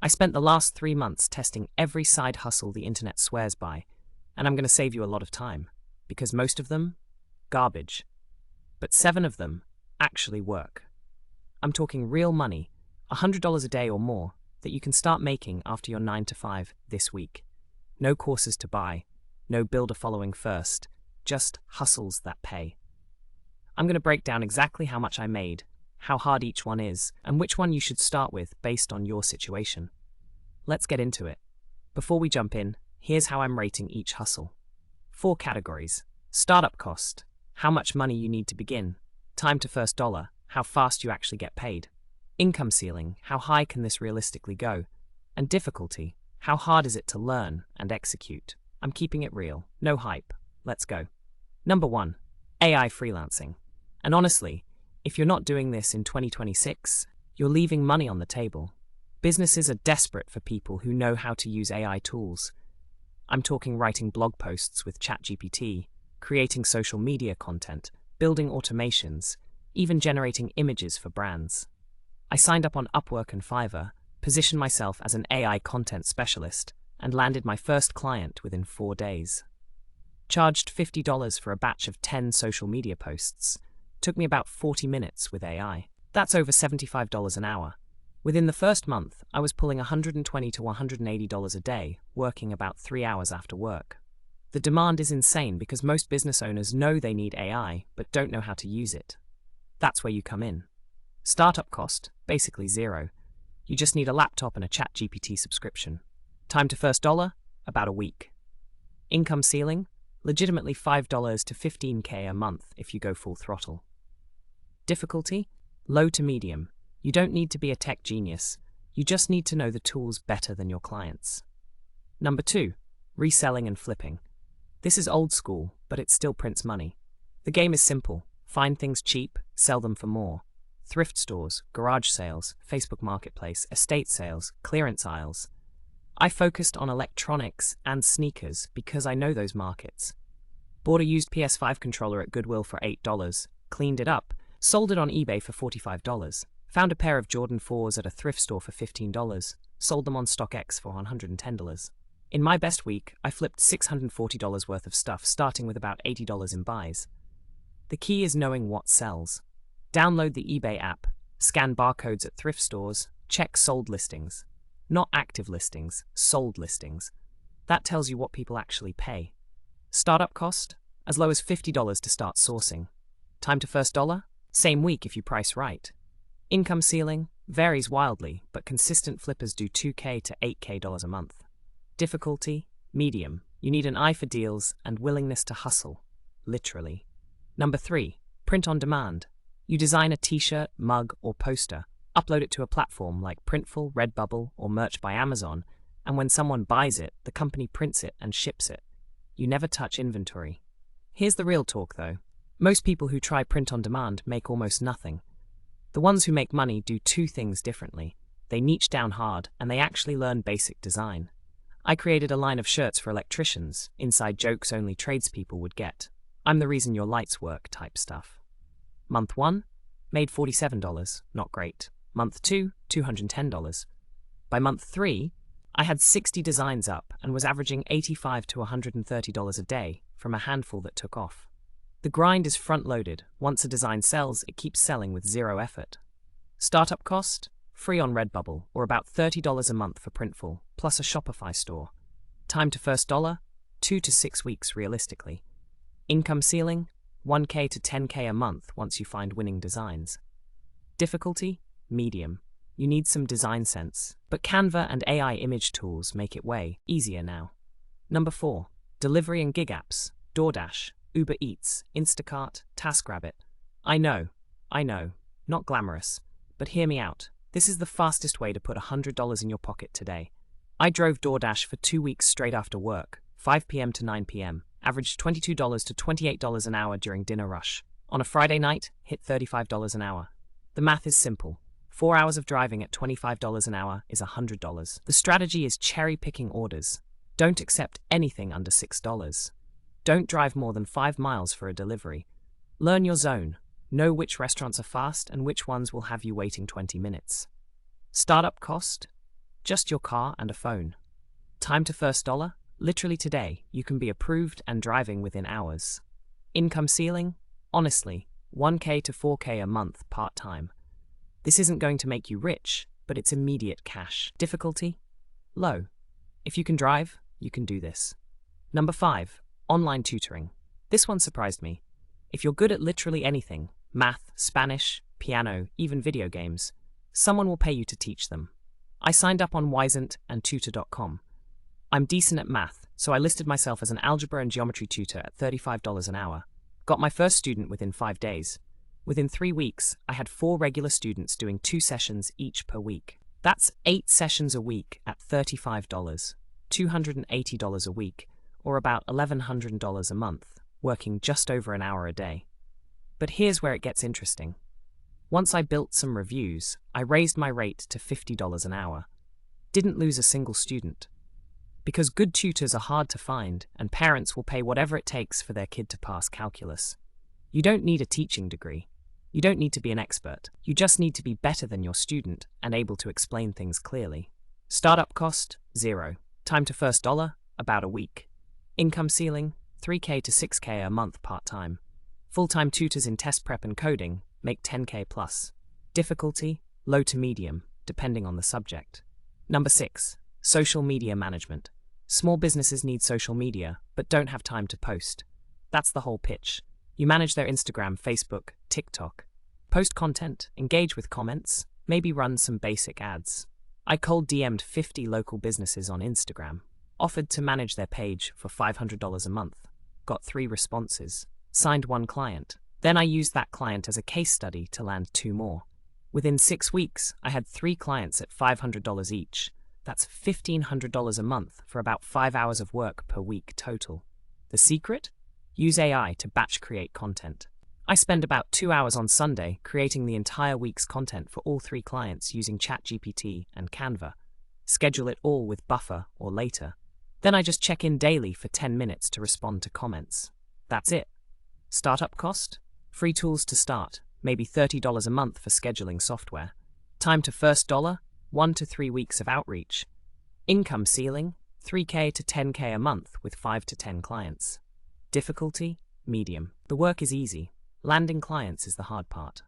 I spent the last 3 months testing every side hustle the internet swears by, and I'm going to save you a lot of time, because most of them, garbage. But 7 of them actually work. I'm talking real money, $100 a day or more, that you can start making after your 9 to 5 this week. No courses to buy, no builder following first, just hustles that pay. I'm going to break down exactly how much I made, how hard each one is, and which one you should start with based on your situation. Let's get into it. Before we jump in, here's how I'm rating each hustle. 4 categories. Startup cost, how much money you need to begin. Time to first dollar, how fast you actually get paid. Income ceiling, how high can this realistically go? And difficulty, how hard is it to learn and execute? I'm keeping it real, no hype. Let's go. Number 1, AI freelancing. And honestly, if you're not doing this in 2026, you're leaving money on the table. Businesses are desperate for people who know how to use AI tools. I'm talking writing blog posts with ChatGPT, creating social media content, building automations, even generating images for brands. I signed up on Upwork and Fiverr, positioned myself as an AI content specialist, and landed my first client within 4 days. Charged $50 for a batch of 10 social media posts. Took me about 40 minutes with AI. That's over $75 an hour. Within the first month, I was pulling $120 to $180 a day, working about 3 hours after work. The demand is insane because most business owners know they need AI, but don't know how to use it. That's where you come in. Startup cost, basically zero. You just need a laptop and a ChatGPT subscription. Time to first dollar, about a week. Income ceiling, legitimately $5 to $15K a month if you go full throttle. Difficulty, low to medium. You don't need to be a tech genius. You just need to know the tools better than your clients. Number 2, reselling and flipping. This is old school, but it still prints money. The game is simple. Find things cheap, sell them for more. Thrift stores, garage sales, Facebook Marketplace, estate sales, clearance aisles. I focused on electronics and sneakers because I know those markets. Bought a used PS5 controller at Goodwill for $8, cleaned it up, sold it on eBay for $45, found a pair of Jordan 4s at a thrift store for $15, sold them on StockX for $110. In my best week, I flipped $640 worth of stuff, starting with about $80 in buys. The key is knowing what sells. Download the eBay app, scan barcodes at thrift stores, check sold listings. Not active listings, sold listings. That tells you what people actually pay. Startup cost? As low as $50 to start sourcing. Time to first dollar? Same week if you price right. Income ceiling? Varies wildly, but consistent flippers do $2K to $8K a month. Difficulty? Medium. You need an eye for deals and willingness to hustle. Literally. Number 3, print on demand. You design a t-shirt, mug, or poster, upload it to a platform like Printful, Redbubble, or Merch by Amazon, and when someone buys it, the company prints it and ships it. You never touch inventory. Here's the real talk, though. Most people who try print on demand make almost nothing. The ones who make money do 2 things differently. They niche down hard, and they actually learn basic design. I created a line of shirts for electricians, inside jokes only tradespeople would get. I'm the reason your lights work type stuff. Month 1, made $47, not great. Month 2, $210. By month 3, I had 60 designs up and was averaging $85 to $130 a day from a handful that took off. The grind is front-loaded. Once a design sells, it keeps selling with zero effort. Startup cost? Free on Redbubble, or about $30 a month for Printful, plus a Shopify store. Time to first dollar? 2 to 6 weeks realistically. Income ceiling? $1K to $10K a month once you find winning designs. Difficulty? Medium. You need some design sense, but Canva and AI image tools make it way easier now. Number 4, delivery and gig apps. DoorDash, Uber Eats, Instacart, TaskRabbit. I know, not glamorous, but hear me out. This is the fastest way to put $100 in your pocket today. I drove DoorDash for 2 weeks straight after work, 5 p.m. to 9 p.m., averaged $22 to $28 an hour during dinner rush. On a Friday night, hit $35 an hour. The math is simple. 4 hours of driving at $25 an hour is $100. The strategy is cherry-picking orders. Don't accept anything under $6. Don't drive more than 5 miles for a delivery. Learn your zone. Know which restaurants are fast and which ones will have you waiting 20 minutes. Startup cost? Just your car and a phone. Time to first dollar? Literally today, you can be approved and driving within hours. Income ceiling? Honestly, 1K to 4K a month part-time. This isn't going to make you rich, but it's immediate cash. Difficulty? Low. If you can drive, you can do this. Number 5, online tutoring. This one surprised me. If you're good at literally anything, math, Spanish, piano, even video games, someone will pay you to teach them. I signed up on Wisent and tutor.com. I'm decent at math, so I listed myself as an algebra and geometry tutor at $35 an hour. Got my first student within 5 days. Within 3 weeks, I had 4 regular students doing 2 sessions each per week. That's 8 sessions a week at $35, $280 a week, or about $1,100 a month, working just over an hour a day. But here's where it gets interesting. Once I built some reviews, I raised my rate to $50 an hour. Didn't lose a single student. Because good tutors are hard to find, and parents will pay whatever it takes for their kid to pass calculus. You don't need a teaching degree. You don't need to be an expert. You just need to be better than your student and able to explain things clearly. Startup cost, 0. Time to first dollar, about a week. Income ceiling, 3K to 6K a month part-time. Full-time tutors in test prep and coding make 10K plus. Difficulty, low to medium, depending on the subject. Number 6, social media management. Small businesses need social media, but don't have time to post. That's the whole pitch. You manage their Instagram, Facebook, TikTok. Post content, engage with comments, maybe run some basic ads. I cold DM'd 50 local businesses on Instagram, offered to manage their page for $500 a month, got 3 responses, signed 1 client. Then I used that client as a case study to land 2 more. Within 6 weeks, I had 3 clients at $500 each. That's $1,500 a month for about 5 hours of work per week total. The secret? Use AI to batch create content. I spend about 2 hours on Sunday creating the entire week's content for all 3 clients using ChatGPT and Canva. Schedule it all with Buffer or Later. Then I just check in daily for 10 minutes to respond to comments. That's it. Startup cost? Free tools to start, maybe $30 a month for scheduling software. Time to first dollar? 1 to 3 weeks of outreach. Income ceiling? 3K to 10K a month with 5 to 10 clients. Difficulty? Medium. The work is easy. Landing clients is the hard part.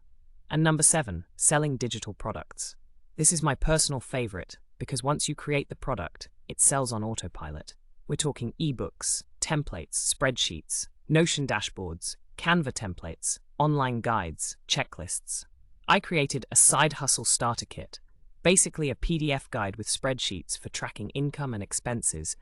And number 7, selling digital products. This is my personal favorite because once you create the product, it sells on autopilot. We're talking ebooks, templates, spreadsheets, Notion dashboards, Canva templates, online guides, checklists. I created a side hustle starter kit, basically a PDF guide with spreadsheets for tracking income and expenses,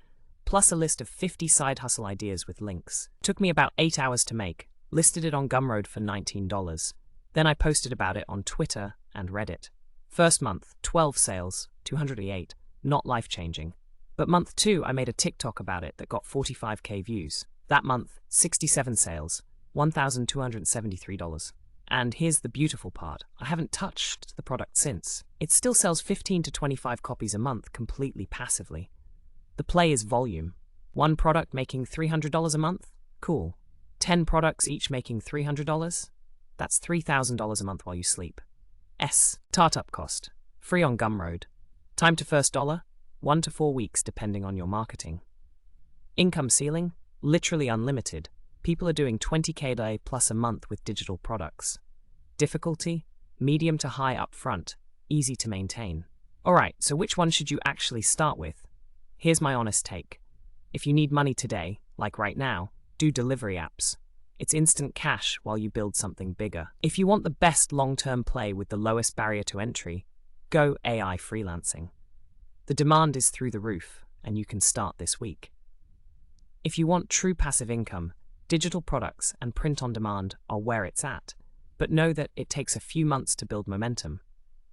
plus a list of 50 side hustle ideas with links. Took me about 8 hours to make, listed it on Gumroad for $19. Then I posted about it on Twitter and Reddit. First month, 12 sales, 208, not life-changing. But month 2, I made a TikTok about it that got 45K views. That month, 67 sales, $1,273. And here's the beautiful part. I haven't touched the product since. It still sells 15 to 25 copies a month completely passively. The play is volume. 1 product making $300 a month? Cool. 10 products each making $300? That's $3,000 a month while you sleep. Startup cost. Free on Gumroad. Time to first dollar? 1 to 4 weeks depending on your marketing. Income ceiling? Literally unlimited. People are doing 20K a day plus a month with digital products. Difficulty? Medium to high up front. Easy to maintain. Alright, so which one should you actually start with? Here's my honest take. If you need money today, like right now, do delivery apps. It's instant cash while you build something bigger. If you want the best long-term play with the lowest barrier to entry, go AI freelancing. The demand is through the roof, and you can start this week. If you want true passive income, digital products and print on demand are where it's at, but know that it takes a few months to build momentum.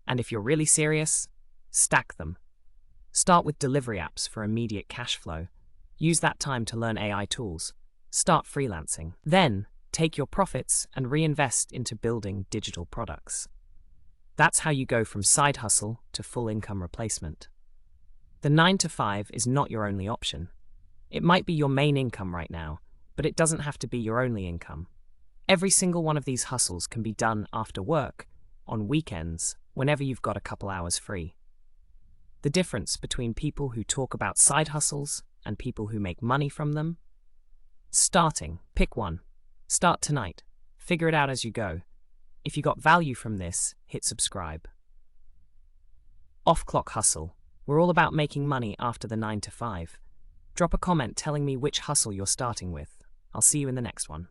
And if you're really serious, stack them. Start with delivery apps for immediate cash flow. Use that time to learn AI tools. Start freelancing. Then, take your profits and reinvest into building digital products. That's how you go from side hustle to full income replacement. The 9 to 5 is not your only option. It might be your main income right now, but it doesn't have to be your only income. Every single one of these hustles can be done after work, on weekends, whenever you've got a couple hours free. The difference between people who talk about side hustles and people who make money from them? Starting. Pick one. Start tonight. Figure it out as you go. If you got value from this, hit subscribe. Off-clock hustle. We're all about making money after the 9 to 5. Drop a comment telling me which hustle you're starting with. I'll see you in the next one.